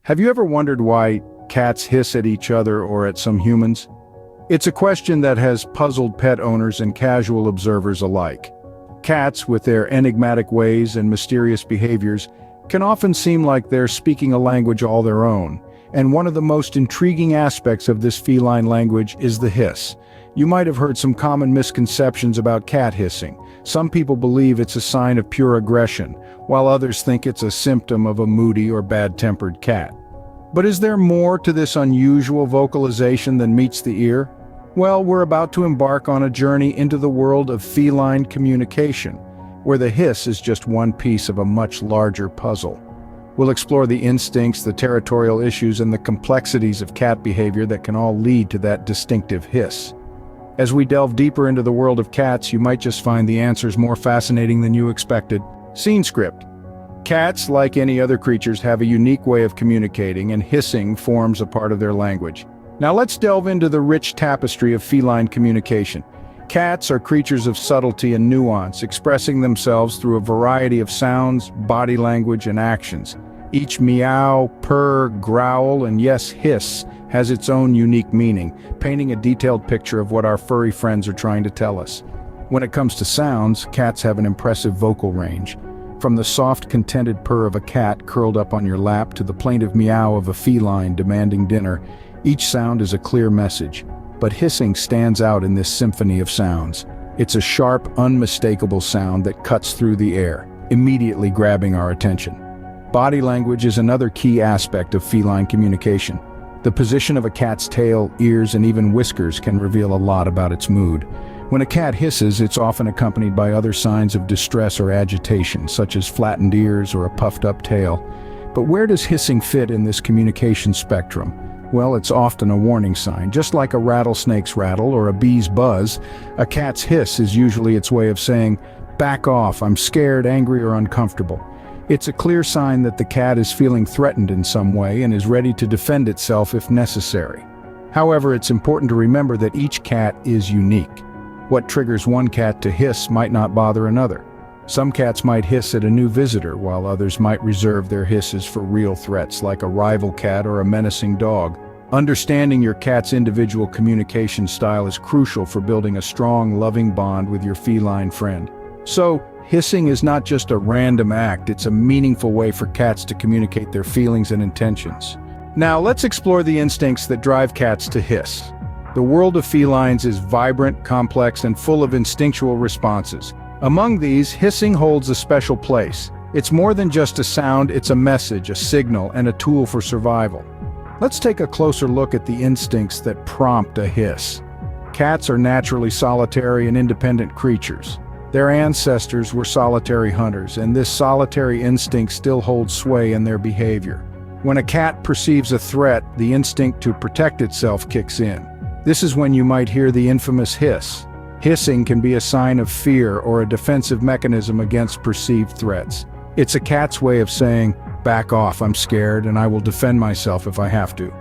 Have you ever wondered why cats hiss at each other or at some humans? It's a question that has puzzled pet owners and casual observers alike. Cats, with their enigmatic ways and mysterious behaviors, can often seem like they're speaking a language all their own. And one of the most intriguing aspects of this feline language is the hiss. You might have heard some common misconceptions about cat hissing. Some people believe it's a sign of pure aggression, while others think it's a symptom of a moody or bad-tempered cat. But is there more to this unusual vocalization than meets the ear? Well, we're about to embark on a journey into the world of feline communication, where the hiss is just one piece of a much larger puzzle. We'll explore the instincts, the territorial issues, and the complexities of cat behavior that can all lead to that distinctive hiss. As we delve deeper into the world of cats, you might just find the answers more fascinating than you expected. Scene script. Cats, like any other creatures, have a unique way of communicating, and hissing forms a part of their language. Now let's delve into the rich tapestry of feline communication. Cats are creatures of subtlety and nuance, expressing themselves through a variety of sounds, body language, and actions. Each meow, purr, growl, and yes, hiss has its own unique meaning, painting a detailed picture of what our furry friends are trying to tell us. When it comes to sounds, cats have an impressive vocal range. From the soft, contented purr of a cat curled up on your lap to the plaintive meow of a feline demanding dinner, each sound is a clear message. But hissing stands out in this symphony of sounds. It's a sharp, unmistakable sound that cuts through the air, immediately grabbing our attention. Body language is another key aspect of feline communication. The position of a cat's tail, ears, and even whiskers can reveal a lot about its mood. When a cat hisses, it's often accompanied by other signs of distress or agitation, such as flattened ears or a puffed-up tail. But where does hissing fit in this communication spectrum? Well, it's often a warning sign. Just like a rattlesnake's rattle or a bee's buzz, a cat's hiss is usually its way of saying, "Back off, I'm scared, angry, or uncomfortable." It's a clear sign that the cat is feeling threatened in some way and is ready to defend itself if necessary. However, it's important to remember that each cat is unique. What triggers one cat to hiss might not bother another. Some cats might hiss at a new visitor, while others might reserve their hisses for real threats like a rival cat or a menacing dog. Understanding your cat's individual communication style is crucial for building a strong, loving bond with your feline friend. So, hissing is not just a random act, it's a meaningful way for cats to communicate their feelings and intentions. Now, let's explore the instincts that drive cats to hiss. The world of felines is vibrant, complex, and full of instinctual responses. Among these, hissing holds a special place. It's more than just a sound, it's a message, a signal, and a tool for survival. Let's take a closer look at the instincts that prompt a hiss. Cats are naturally solitary and independent creatures. Their ancestors were solitary hunters, and this solitary instinct still holds sway in their behavior. When a cat perceives a threat, the instinct to protect itself kicks in. This is when you might hear the infamous hiss. Hissing can be a sign of fear or a defensive mechanism against perceived threats. It's a cat's way of saying, "Back off, I'm scared, and I will defend myself if I have to."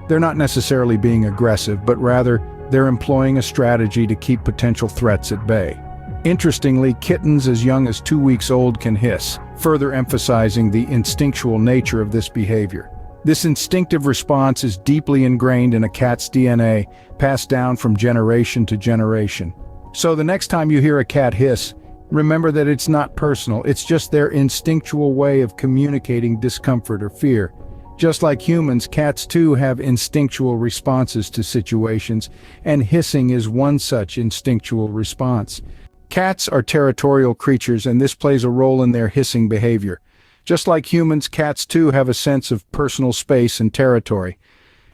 They're not necessarily being aggressive, but rather, they're employing a strategy to keep potential threats at bay. Interestingly, kittens as young as 2 weeks old can hiss, further emphasizing the instinctual nature of this behavior. This instinctive response is deeply ingrained in a cat's DNA, passed down from generation to generation. So the next time you hear a cat hiss, remember that it's not personal, it's just their instinctual way of communicating discomfort or fear. Just like humans, cats too have instinctual responses to situations, and hissing is one such instinctual response. Cats are territorial creatures, and this plays a role in their hissing behavior. Just like humans, cats too have a sense of personal space and territory.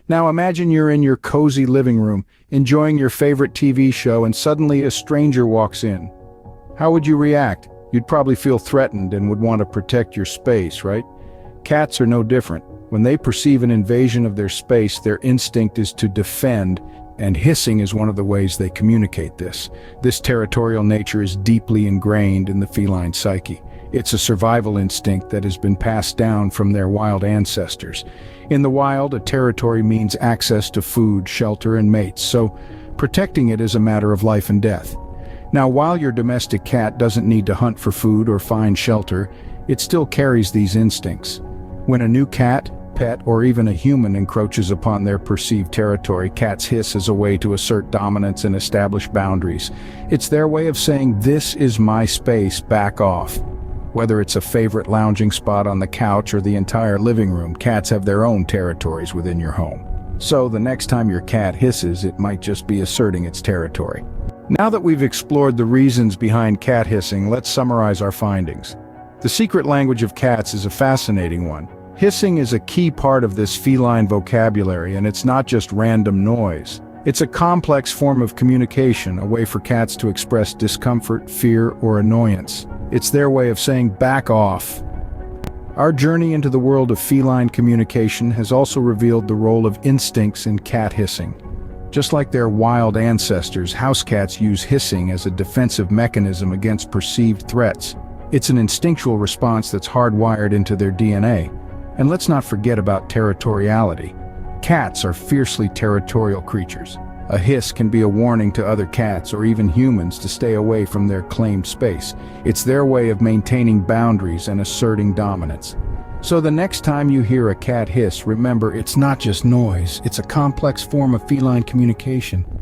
Now imagine you're in your cozy living room, enjoying your favorite TV show, and suddenly a stranger walks in. How would you react? You'd probably feel threatened and would want to protect your space, right? Cats are no different. When they perceive an invasion of their space, their instinct is to defend, and hissing is one of the ways they communicate this. This territorial nature is deeply ingrained in the feline psyche. It's a survival instinct that has been passed down from their wild ancestors. In the wild, a territory means access to food, shelter, and mates, so protecting it is a matter of life and death. Now, while your domestic cat doesn't need to hunt for food or find shelter, it still carries these instincts. When a new cat, pet or even a human encroaches upon their perceived territory, cats hiss as a way to assert dominance and establish boundaries. It's their way of saying, "This is my space, back off." Whether it's a favorite lounging spot on the couch or the entire living room, cats have their own territories within your home. So the next time your cat hisses, it might just be asserting its territory. Now that we've explored the reasons behind cat hissing, let's summarize our findings. The secret language of cats is a fascinating one. Hissing is a key part of this feline vocabulary, and it's not just random noise. It's a complex form of communication, a way for cats to express discomfort, fear, or annoyance. It's their way of saying, "Back off." Our journey into the world of feline communication has also revealed the role of instincts in cat hissing. Just like their wild ancestors, house cats use hissing as a defensive mechanism against perceived threats. It's an instinctual response that's hardwired into their DNA. And let's not forget about territoriality. Cats are fiercely territorial creatures. A hiss can be a warning to other cats or even humans to stay away from their claimed space. It's their way of maintaining boundaries and asserting dominance. So the next time you hear a cat hiss, remember, it's not just noise, it's a complex form of feline communication.